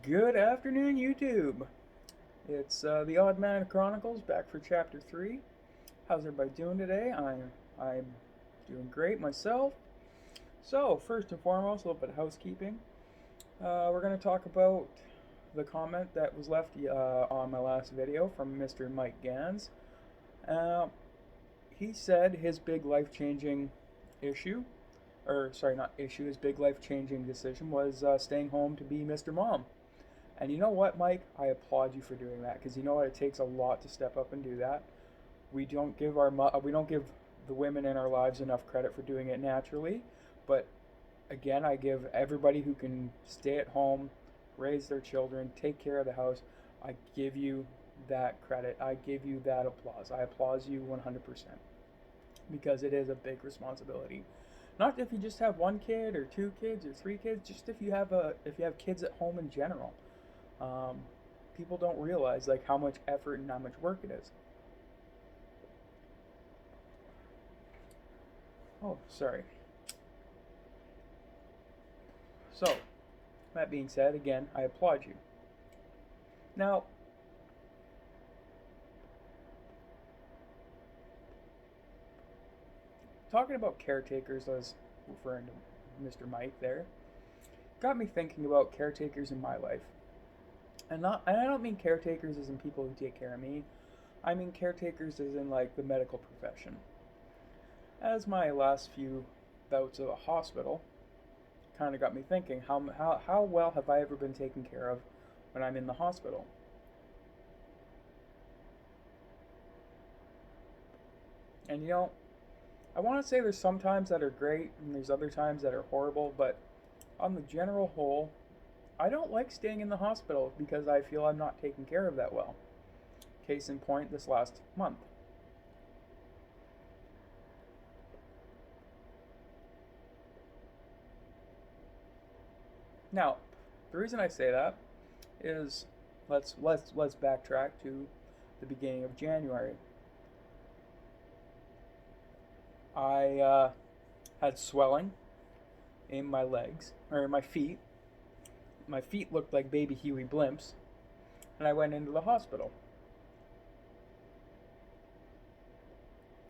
Good afternoon, YouTube. It's the Odd Man Chronicles back for chapter 3. How's everybody doing today? I'm doing great myself. So, first and foremost, a little bit of housekeeping. We're going to talk about the comment that was left on my last video from Mr. Mike Gans. He said his big life changing issue, or sorry, not issue, his big life changing decision was staying home to be Mr. Mom. And you know what, Mike? I applaud you for doing that because you know what? It takes a lot to step up and do that. We don't give the women in our lives enough credit for doing it naturally. But again, I give everybody who can stay at home, raise their children, take care of the house. I give you that credit. I give you that applause. I applaud you 100% because it is a big responsibility. Not if you just have one kid or two kids or three kids, just if you have kids at home in general. Um, People don't realize like how much effort and how much work it is. Oh, sorry. So, that being said, again, I applaud you. Now, talking about caretakers, as referring to Mr. Mike there, got me thinking about caretakers in my life. And I don't mean caretakers as in people who take care of me. I mean caretakers as in like the medical profession. As my last few bouts of a hospital kind of got me thinking, how well have I ever been taken care of when I'm in the hospital? And you know, I want to say there's some times that are great and there's other times that are horrible, but on the general whole, I don't like staying in the hospital because I feel I'm not taken care of that well. Case in point, this last month. Now, the reason I say that is let's backtrack to the beginning of January. I had swelling in my legs or in my feet. My feet looked like baby Huey blimps, and I went into the hospital.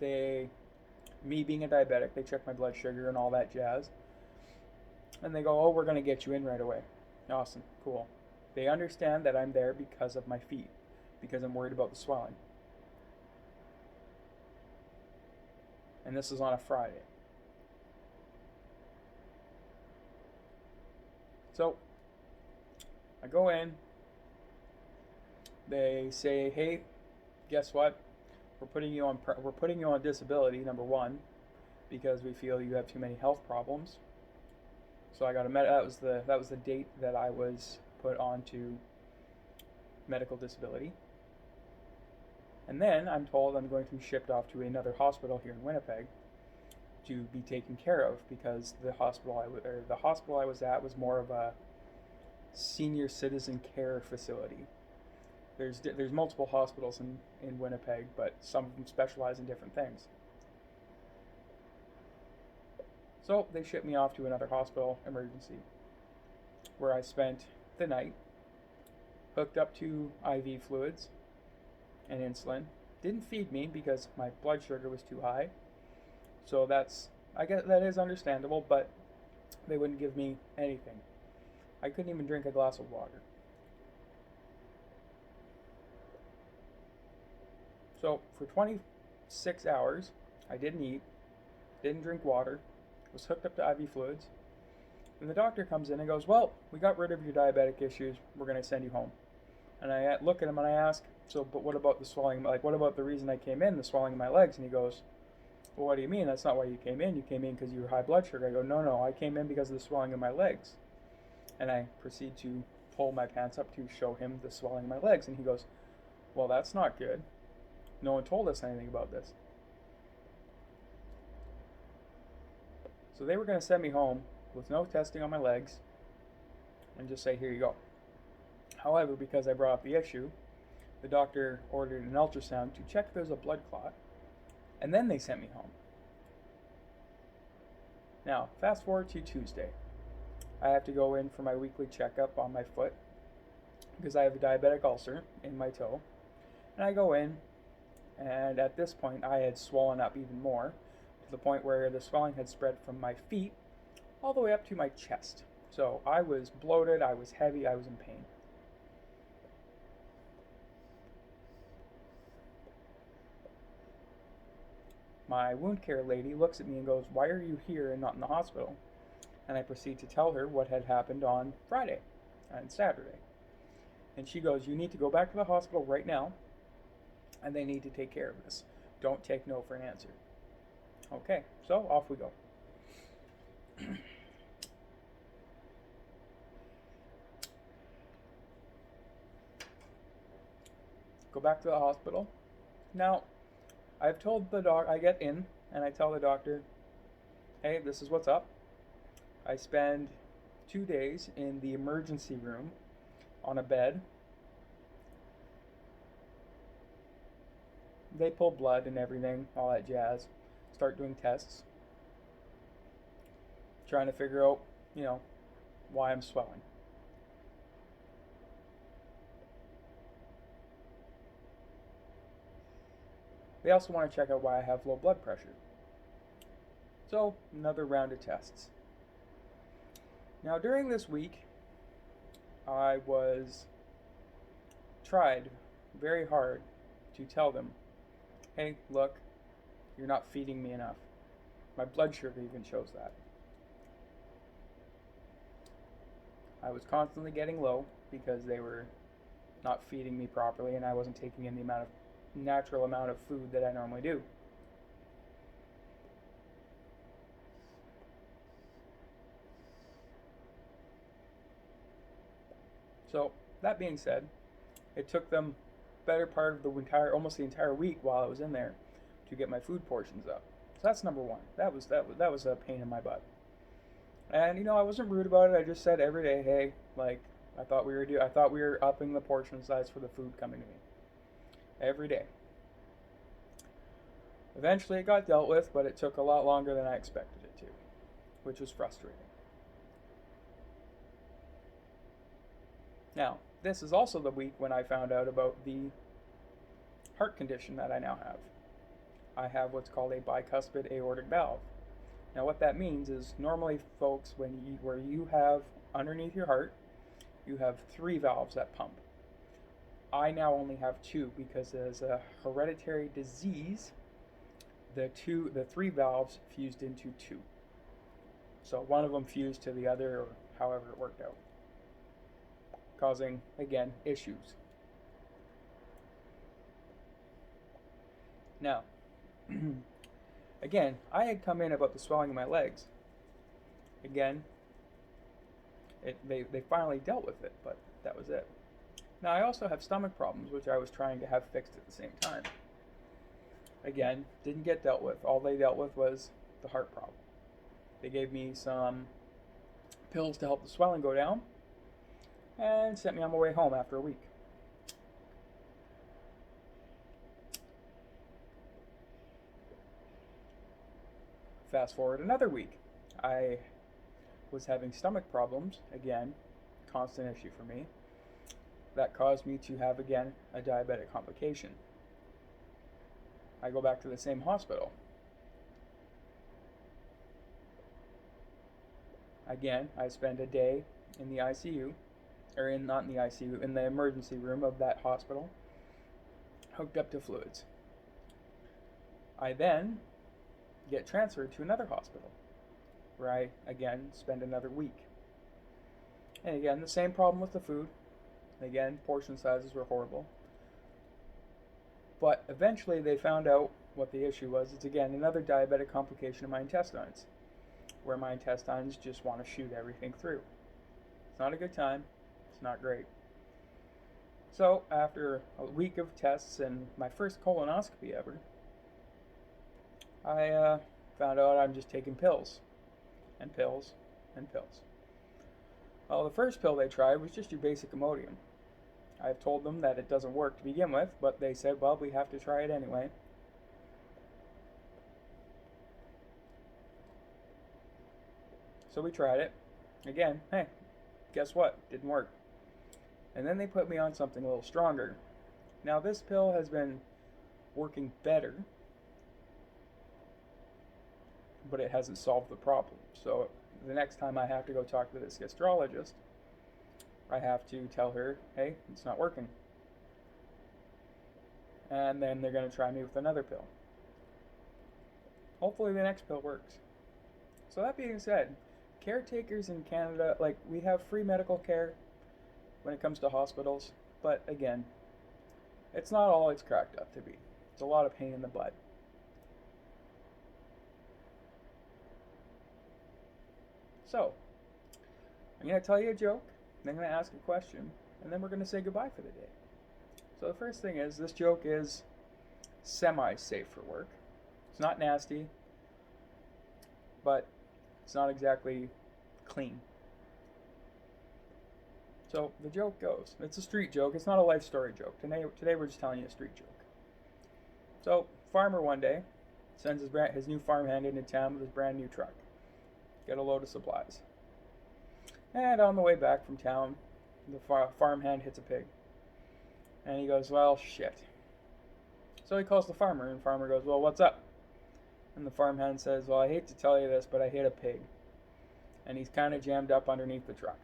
Me being a diabetic, they checked my blood sugar and all that jazz, and they go, "Oh, we're gonna get you in right away." Awesome, cool. They understand that I'm there because of my feet, because I'm worried about the swelling. And this is on a Friday. So I go in. They say, "Hey, guess what? We're putting you on disability. Number one, because we feel you have too many health problems." So I got that was the date that I was put onto medical disability. And then I'm told I'm going to be shipped off to another hospital here in Winnipeg to be taken care of because the hospital I was at was more of a senior citizen care facility. There's multiple hospitals in Winnipeg, but some of them specialize in different things. So they shipped me off to another hospital emergency, where I spent the night hooked up to IV fluids and insulin. Didn't feed me because my blood sugar was too high. So I guess that is understandable, but they wouldn't give me anything. I couldn't even drink a glass of water. So for 26 hours, I didn't eat, didn't drink water, was hooked up to IV fluids. And the doctor comes in and goes, "Well, we got rid of your diabetic issues. We're going to send you home." And I look at him and I ask, "So, but what about the swelling? Like, what about the reason I came in, the swelling in my legs?" And he goes, "Well, what do you mean? That's not why you came in. You came in because you were high blood sugar." I go, "No, I came in because of the swelling in my legs." And I proceed to pull my pants up to show him the swelling in my legs. And he goes, "Well, that's not good. No one told us anything about this." So they were going to send me home with no testing on my legs and just say, "Here you go." However, because I brought up the issue, the doctor ordered an ultrasound to check if there's a blood clot, and then they sent me home. Now, fast forward to Tuesday. I have to go in for my weekly checkup on my foot. because I have a diabetic ulcer in my toe. And I go in, and at this point, I had swollen up even more to the point where the swelling had spread from my feet all the way up to my chest. So I was bloated, I was heavy, I was in pain. My wound care lady looks at me and goes, "Why are you here and not in the hospital?" And I proceed to tell her what had happened on Friday and Saturday. And she goes, "You need to go back to the hospital right now, and they need to take care of this. Don't take no for an answer." Okay, so off we go. Go back to the hospital. Now, I've told the doc, I get in and I tell the doctor, "Hey, this is what's up." I spend 2 days in the emergency room on a bed. They pull blood and everything, all that jazz. Start doing tests. Trying to figure out, why I'm swelling. They also want to check out why I have low blood pressure. So, another round of tests. Now, during this week, I was tried very hard to tell them, "Hey, look, you're not feeding me enough." My blood sugar even shows that. I was constantly getting low because they were not feeding me properly and I wasn't taking in the natural amount of food that I normally do. So, that being said, it took them better part of almost the entire week while I was in there to get my food portions up. So that's number one. That was a pain in my butt. And I wasn't rude about it. I just said every day, "Hey, like I thought we were upping the portion size for the food coming to me every day." Eventually, it got dealt with, but it took a lot longer than I expected it to, which was frustrating. Now, this is also the week when I found out about the heart condition that I now have. I have what's called a bicuspid aortic valve. Now, what that means is normally, folks, where you have underneath your heart, you have 3 valves that pump. I now only have 2 because as a hereditary disease, the 3 valves fused into 2. So one of them fused to the other, or however it worked out, causing, again, issues. Now, again, I had come in about the swelling in my legs. Again, they finally dealt with it, but that was it. Now, I also have stomach problems, which I was trying to have fixed at the same time. Again, didn't get dealt with. All they dealt with was the heart problem. They gave me some pills to help the swelling go down and sent me on my way home after a week. Fast forward another week. I was having stomach problems, again, constant issue for me. That caused me to have, again, a diabetic complication. I go back to the same hospital. Again, I spend a day in the ICU, not in the ICU, in the emergency room of that hospital, hooked up to fluids. I then get transferred to another hospital, where I, again, spend another week. And again, the same problem with the food. Again, portion sizes were horrible. But eventually they found out what the issue was. It's, again, another diabetic complication of my intestines, where my intestines just want to shoot everything through. It's not a good time. It's not great. So, after a week of tests and my first colonoscopy ever, I found out I'm just taking pills and pills and pills. Well, the first pill they tried was just your basic Imodium. I've told them that it doesn't work to begin with, but they said, "Well, we have to try it anyway." So we tried it. Again, hey, guess what? Didn't work. And then they put me on something a little stronger. Now, this pill has been working better, but it hasn't solved the problem. So the next time I have to go talk to this gastrologist, I have to tell her, hey, it's not working. And then they're going to try me with another pill. Hopefully the next pill works. So that being said, caretakers in Canada, like, we have free medical care when it comes to hospitals, but again, it's not all it's cracked up to be. It's a lot of pain in the butt. So, I'm going to tell you a joke, then I'm going to ask a question, and then we're going to say goodbye for the day. So the first thing is, this joke is semi-safe for work. It's not nasty, but it's not exactly clean. So the joke goes, it's a street joke, it's not a life story joke. Today we're just telling you a street joke. So, farmer one day sends his new farmhand into town with his brand new truck. Get a load of supplies. And on the way back from town, the farmhand hits a pig. And he goes, well, shit. So he calls the farmer, and the farmer goes, well, what's up? And the farmhand says, well, I hate to tell you this, but I hit a pig. And he's kind of jammed up underneath the truck.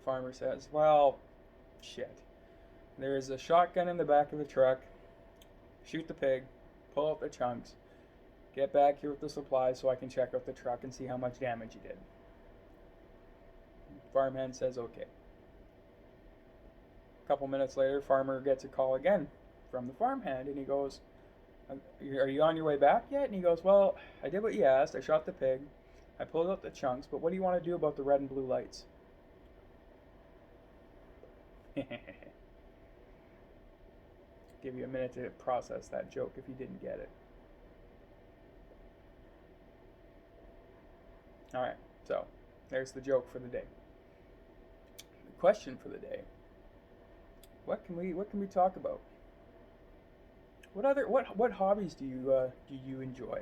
Farmer says, well, shit. There is a shotgun in the back of the truck. Shoot the pig, pull out the chunks, get back here with the supplies so I can check out the truck and see how much damage he did. Farmhand says, okay. A couple minutes later, farmer gets a call again from the farmhand, and he goes, are you on your way back yet? And he goes, well, I did what you asked. I shot the pig. I pulled out the chunks, but what do you want to do about the red and blue lights? Give you a minute to process that joke if you didn't get it. Alright, so there's the joke for the day. The question for the day. What can we talk about? What hobbies do you enjoy?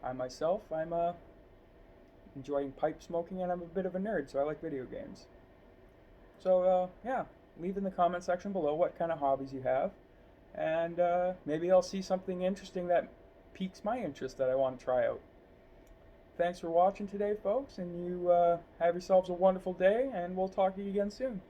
I myself, I'm enjoying pipe smoking, and I'm a bit of a nerd, so I like video games. So yeah, leave in the comment section below what kind of hobbies you have, and maybe I'll see something interesting that piques my interest that I want to try out. Thanks for watching today, folks, and you have yourselves a wonderful day, and we'll talk to you again soon.